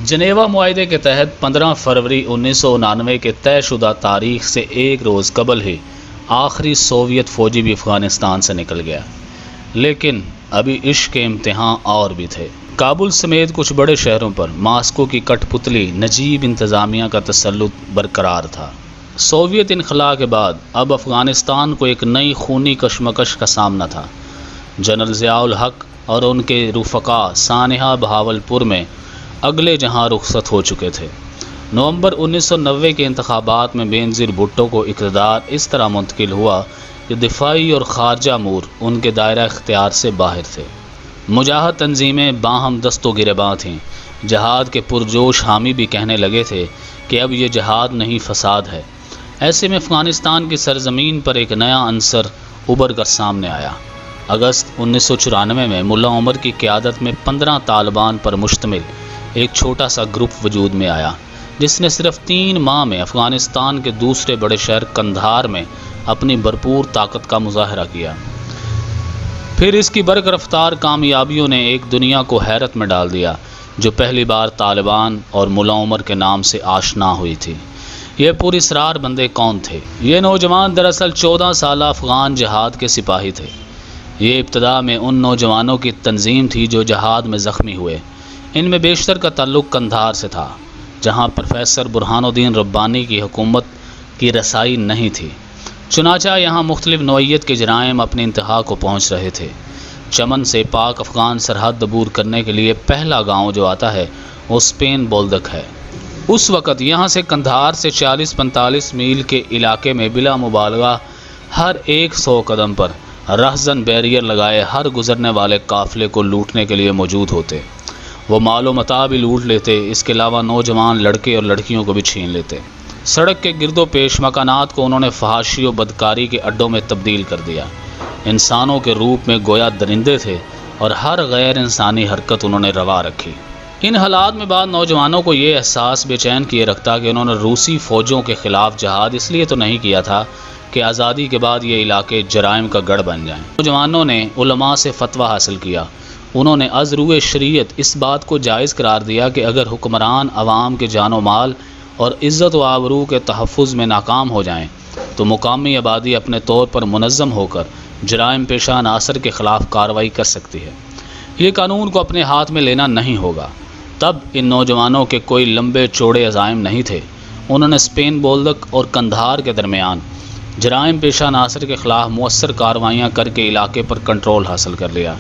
Geneva معاہدے کے تحت 15 فروری 1999 کے طے شدہ تاریخ سے ایک روز قبل ہی آخری سوویت فوجی بھی افغانستان سے نکل گیا، لیکن ابھی عشق کے امتحان اور بھی تھے۔ کابل سمیت کچھ بڑے شہروں پر ماسکو کی کٹ پتلی نجیب انتظامیہ کا تسلط برقرار تھا۔ سوویت انخلاء کے بعد اب افغانستان کو ایک نئی خونی کشمکش کا سامنا تھا۔ جنرل ضیاء الحق اور ان کے رفقا سانحہ بہاولپور میں اگلے جہاں رخصت ہو چکے تھے۔ نومبر 1990 کے انتخابات میں بینظیر بھٹو کو اقتدار اس طرح منتقل ہوا کہ دفاعی اور خارجہ امور ان کے دائرہ اختیار سے باہر تھے۔ مجاہد تنظیمیں باہم دست و گریباں تھیں۔ جہاد کے پرجوش حامی بھی کہنے لگے تھے کہ اب یہ جہاد نہیں فساد ہے۔ ایسے میں افغانستان کی سرزمین پر ایک نیا عنصر ابھر کر سامنے آیا۔ اگست 1994 میں ملا عمر کی قیادت میں 15 طالبان پر مشتمل ایک چھوٹا سا گروپ وجود میں آیا، جس نے صرف 3 ماہ میں افغانستان کے دوسرے بڑے شہر قندھار میں اپنی بھرپور طاقت کا مظاہرہ کیا۔ پھر اس کی برق رفتار کامیابیوں نے ایک دنیا کو حیرت میں ڈال دیا جو پہلی بار طالبان اور ملا عمر کے نام سے آشنا ہوئی تھی۔ یہ پراسرار بندے کون تھے؟ یہ نوجوان دراصل 14 سالہ افغان جہاد کے سپاہی تھے۔ یہ ابتدا میں ان نوجوانوں کی تنظیم تھی جو جہاد میں زخمی ہوئے۔ ان میں بیشتر کا تعلق قندھار سے تھا، جہاں پروفیسر برہان الدین ربانی کی حکومت کی رسائی نہیں تھی۔ چنانچہ یہاں مختلف نوعیت کے جرائم اپنے انتہا کو پہنچ رہے تھے۔ چمن سے پاک افغان سرحد عبور کرنے کے لیے پہلا گاؤں جو آتا ہے وہ اسپین بولدک ہے۔ اس وقت یہاں سے قندھار سے 40-45 میل کے علاقے میں بلا مبالغہ ہر 100 قدم پر رہزن بیریئر لگائے ہر گزرنے والے قافلے کو لوٹنے کے لیے موجود ہوتے۔ وہ مال و متاع بھی لوٹ لیتے، اس کے علاوہ نوجوان لڑکے اور لڑکیوں کو بھی چھین لیتے۔ سڑک کے گرد و پیش مکانات کو انہوں نے فحاشی و بدکاری کے اڈوں میں تبدیل کر دیا۔ انسانوں کے روپ میں گویا درندے تھے اور ہر غیر انسانی حرکت انہوں نے روا رکھی۔ ان حالات میں بعد نوجوانوں کو یہ احساس بے چین کیے رکھتا کہ انہوں نے روسی فوجوں کے خلاف جہاد اس لیے تو نہیں کیا تھا کہ آزادی کے بعد یہ علاقے جرائم کا گڑھ بن جائیں۔ نوجوانوں نے علماء سے فتویٰ حاصل کیا۔ انہوں نے از روئے شریعت اس بات کو جائز قرار دیا کہ اگر حکمران عوام کے جان و مال اور عزت و آبرو کے تحفظ میں ناکام ہو جائیں تو مقامی آبادی اپنے طور پر منظم ہو کر جرائم پیشہ عناصر کے خلاف کارروائی کر سکتی ہے۔ یہ قانون کو اپنے ہاتھ میں لینا نہیں ہوگا۔ تب ان نوجوانوں کے کوئی لمبے چوڑے عزائم نہیں تھے۔ انہوں نے اسپین بولدک اور قندھار کے درمیان جرائم پیشہ عناصر کے خلاف مؤثر کارروائیاں کر کے علاقے پر کنٹرول حاصل کر لیا۔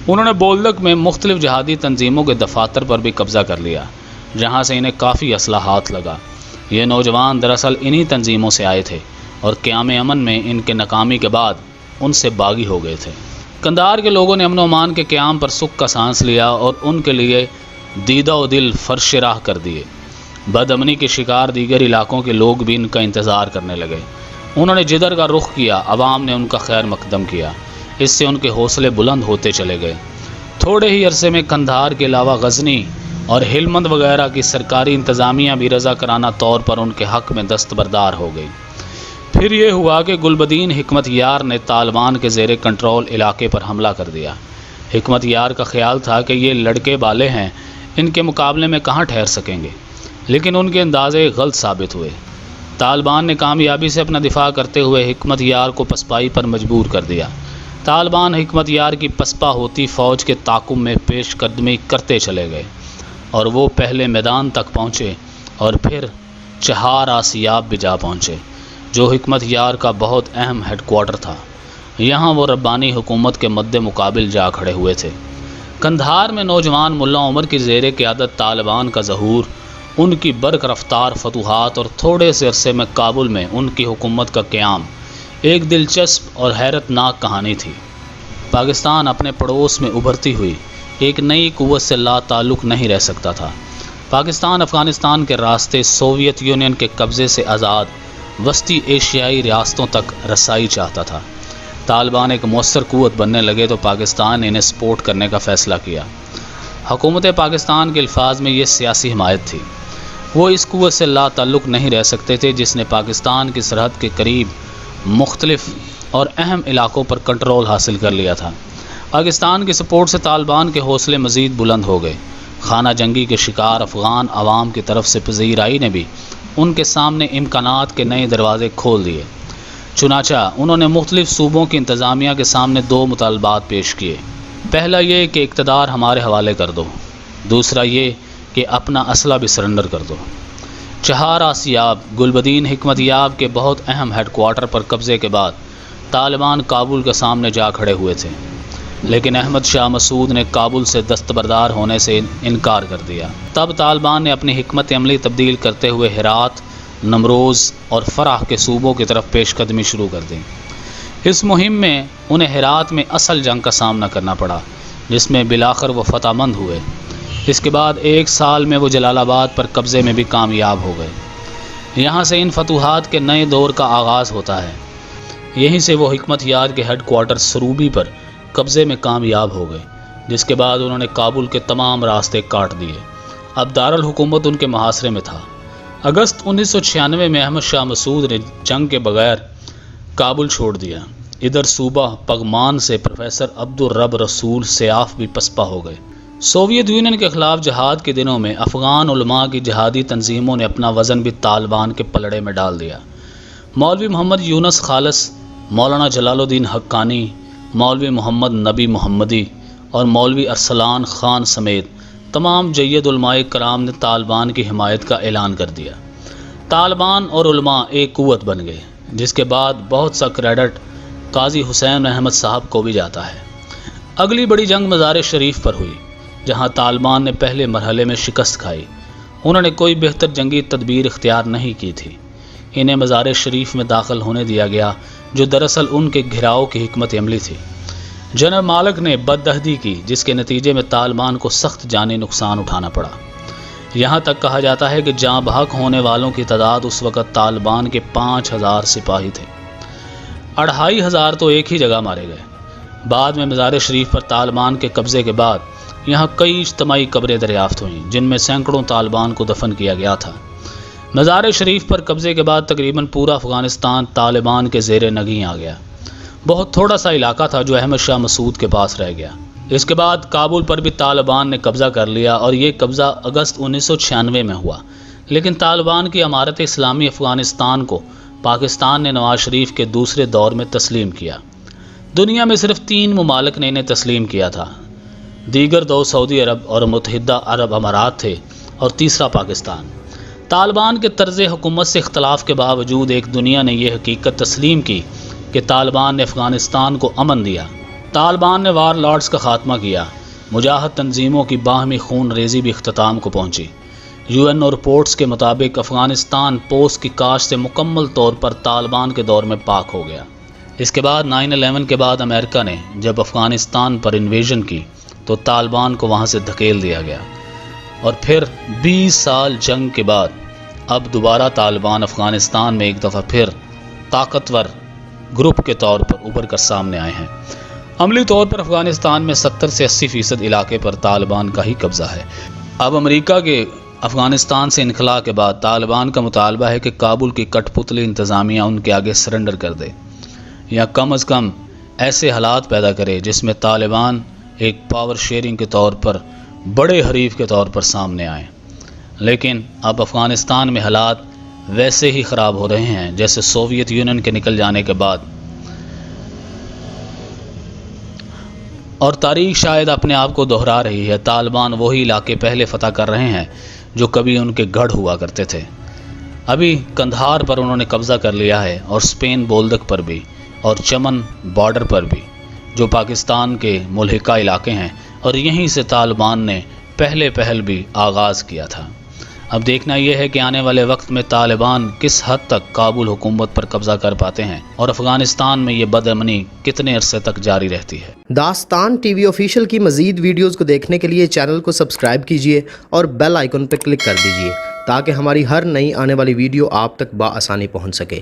انہوں نے بولدک میں مختلف جہادی تنظیموں کے دفاتر پر بھی قبضہ کر لیا، جہاں سے انہیں کافی اسلحہ ہاتھ لگا۔ یہ نوجوان دراصل انہی تنظیموں سے آئے تھے اور قیام امن میں ان کے ناکامی کے بعد ان سے باغی ہو گئے تھے۔ قندھار کے لوگوں نے امن و امان کے قیام پر سکھ کا سانس لیا اور ان کے لیے دیدہ و دل فرش راہ کر دیے۔ بد امنی کے شکار دیگر علاقوں کے لوگ بھی ان کا انتظار کرنے لگے۔ انہوں نے جدھر کا رخ کیا، عوام نے ان کا خیر مقدم کیا۔ اس سے ان کے حوصلے بلند ہوتے چلے گئے۔ تھوڑے ہی عرصے میں قندھار کے علاوہ غزنی اور ہلمند وغیرہ کی سرکاری انتظامیہ بھی رضاکارانہ طور پر ان کے حق میں دستبردار ہو گئی۔ پھر یہ ہوا کہ گلبدین حکمت یار نے طالبان کے زیر کنٹرول علاقے پر حملہ کر دیا۔ حکمت یار کا خیال تھا کہ یہ لڑکے بالے ہیں، ان کے مقابلے میں کہاں ٹھہر سکیں گے، لیکن ان کے اندازے غلط ثابت ہوئے۔ طالبان نے کامیابی سے اپنا دفاع کرتے ہوئے حکمت یار کو پسپائی پر مجبور کر دیا۔ طالبان حکمت یار کی پسپا ہوتی فوج کے تعاقب میں پیش قدمی کرتے چلے گئے اور وہ پہلے میدان تک پہنچے اور پھر چہار آسیاب بھی جا پہنچے، جو حکمت یار کا بہت اہم ہیڈ کوارٹر تھا۔ یہاں وہ ربانی حکومت کے مد مقابل جا کھڑے ہوئے تھے۔ قندھار میں نوجوان ملا عمر کی زیر قیادت طالبان کا ظہور، ان کی برق رفتار فتوحات اور تھوڑے سے عرصے میں کابل میں ان کی حکومت کا قیام ایک دلچسپ اور حیرت ناک کہانی تھی۔ پاکستان اپنے پڑوس میں ابھرتی ہوئی ایک نئی قوت سے لا تعلق نہیں رہ سکتا تھا۔ پاکستان افغانستان کے راستے سوویت یونین کے قبضے سے آزاد وسطی ایشیائی ریاستوں تک رسائی چاہتا تھا۔ طالبان ایک مؤثر قوت بننے لگے تو پاکستان نے انہیں سپورٹ کرنے کا فیصلہ کیا۔ حکومت پاکستان کے الفاظ میں یہ سیاسی حمایت تھی۔ وہ اس قوت سے لا تعلق نہیں رہ سکتے تھے جس نے پاکستان کی سرحد کے قریب مختلف اور اہم علاقوں پر کنٹرول حاصل کر لیا تھا۔ پاکستان کی سپورٹ سے طالبان کے حوصلے مزید بلند ہو گئے۔ خانہ جنگی کے شکار افغان عوام کی طرف سے پذیرائی نے بھی ان کے سامنے امکانات کے نئے دروازے کھول دیے۔ چنانچہ انہوں نے مختلف صوبوں کی انتظامیہ کے سامنے 2 مطالبات پیش کیے۔ پہلا یہ کہ اقتدار ہمارے حوالے کر دو، دوسرا یہ کہ اپنا اسلحہ بھی سرنڈر کر دو۔ چہار آسیاب گلبدین حکمت یاب کے بہت اہم ہیڈ کوارٹر پر قبضے کے بعد طالبان کابل کے سامنے جا کھڑے ہوئے تھے، لیکن احمد شاہ مسعود نے کابل سے دستبردار ہونے سے انکار کر دیا۔ تب طالبان نے اپنی حکمت عملی تبدیل کرتے ہوئے ہرات، نمروز اور فرح کے صوبوں کی طرف پیش قدمی شروع کر دی۔ اس مہم میں انہیں ہرات میں اصل جنگ کا سامنا کرنا پڑا، جس میں بالآخر وہ فتح مند ہوئے۔ اس کے بعد 1 سال میں وہ جلال آباد پر قبضے میں بھی کامیاب ہو گئے۔ یہاں سے ان فتوحات کے نئے دور کا آغاز ہوتا ہے۔ یہیں سے وہ حکمت یاد کے ہیڈ کوارٹر سروبی پر قبضے میں کامیاب ہو گئے، جس کے بعد انہوں نے کابل کے تمام راستے کاٹ دیے۔ اب دارالحکومت ان کے محاصرے میں تھا۔ اگست 1996 میں احمد شاہ مسعود نے جنگ کے بغیر کابل چھوڑ دیا۔ ادھر صوبہ پغمان سے پروفیسر عبدالرب رسول سیاف بھی پسپا ہو گئے۔ سوویت یونین کے خلاف جہاد کے دنوں میں افغان علماء کی جہادی تنظیموں نے اپنا وزن بھی طالبان کے پلڑے میں ڈال دیا۔ مولوی محمد یونس خالص، مولانا جلال الدین حقانی، مولوی محمد نبی محمدی اور مولوی ارسلان خان سمیت تمام جید علماء کرام نے طالبان کی حمایت کا اعلان کر دیا۔ طالبان اور علماء ایک قوت بن گئے، جس کے بعد بہت سا کریڈٹ قاضی حسین احمد صاحب کو بھی جاتا ہے۔ اگلی بڑی جنگ مزار شریف پر ہوئی، جہاں طالبان نے پہلے مرحلے میں شکست کھائی۔ انہوں نے کوئی بہتر جنگی تدبیر اختیار نہیں کی تھی۔ انہیں مزار شریف میں داخل ہونے دیا گیا، جو دراصل ان کے گھراؤ کی حکمت عملی تھی۔ جنرل مالک نے بدعہدی کی، جس کے نتیجے میں طالبان کو سخت جانی نقصان اٹھانا پڑا۔ یہاں تک کہا جاتا ہے کہ جاں بحق ہونے والوں کی تعداد اس وقت طالبان کے 5000 سپاہی تھے۔ 2500 تو ایک ہی جگہ مارے گئے۔ بعد میں مزار شریف پر طالبان کے قبضے کے بعد یہاں کئی اجتماعی قبریں دریافت ہوئیں، جن میں سینکڑوں طالبان کو دفن کیا گیا تھا۔ مزار شریف پر قبضے کے بعد تقریباً پورا افغانستان طالبان کے زیر نگیں آ گیا۔ بہت تھوڑا سا علاقہ تھا جو احمد شاہ مسعود کے پاس رہ گیا۔ اس کے بعد کابل پر بھی طالبان نے قبضہ کر لیا، اور یہ قبضہ اگست 1996 میں ہوا۔ لیکن طالبان کی امارت اسلامی افغانستان کو پاکستان نے نواز شریف کے دوسرے دور میں تسلیم کیا۔ دنیا میں صرف 3 ممالک نے انہیں تسلیم کیا تھا، دیگر 2 سعودی عرب اور متحدہ عرب امارات تھے، اور تیسرا پاکستان۔ طالبان کے طرز حکومت سے اختلاف کے باوجود ایک دنیا نے یہ حقیقت تسلیم کی کہ طالبان نے افغانستان کو امن دیا۔ طالبان نے وار لارڈز کا خاتمہ کیا۔ مجاہد تنظیموں کی باہمی خون ریزی بھی اختتام کو پہنچی۔ UN اور رپورٹس کے مطابق افغانستان پوست کی کاشت سے مکمل طور پر طالبان کے دور میں پاک ہو گیا۔ اس کے بعد 9/11 کے بعد امریکہ نے جب افغانستان پر انویژن کی تو طالبان کو وہاں سے دھکیل دیا گیا، اور پھر 20 سال جنگ کے بعد اب دوبارہ طالبان افغانستان میں ایک دفعہ پھر طاقتور گروپ کے طور پر ابھر کر سامنے آئے ہیں۔ عملی طور پر افغانستان میں 70 سے 80% علاقے پر طالبان کا ہی قبضہ ہے۔ اب امریکہ کے افغانستان سے انخلاء کے بعد طالبان کا مطالبہ ہے کہ کابل کی کٹ پتلی انتظامیہ ان کے آگے سرنڈر کر دے، یا کم از کم ایسے حالات پیدا کرے جس میں طالبان ایک پاور شیئرنگ کے طور پر بڑے حریف کے طور پر سامنے آئیں۔ لیکن اب افغانستان میں حالات ویسے ہی خراب ہو رہے ہیں جیسے سوویت یونین کے نکل جانے کے بعد، اور تاریخ شاید اپنے آپ کو دہرا رہی ہے۔ طالبان وہی علاقے پہلے فتح کر رہے ہیں جو کبھی ان کے گڑھ ہوا کرتے تھے۔ ابھی کندھار پر انہوں نے قبضہ کر لیا ہے، اور اسپین بولدک پر بھی، اور چمن بارڈر پر بھی، جو پاکستان کے ملحقہ علاقے ہیں، اور یہیں سے طالبان نے پہل بھی آغاز کیا تھا۔ اب دیکھنا یہ ہے کہ آنے والے وقت میں طالبان کس حد تک کابل حکومت پر قبضہ کر پاتے ہیں، اور افغانستان میں یہ بد امنی کتنے عرصے تک جاری رہتی ہے۔ داستان ٹی وی آفیشیل کی مزید ویڈیوز کو دیکھنے کے لیے چینل کو سبسکرائب کیجیے اور بیل آئیکن پر کلک کر دیجیے، تاکہ ہماری ہر نئی آنے والی ویڈیو آپ تک بآسانی پہنچ سکے۔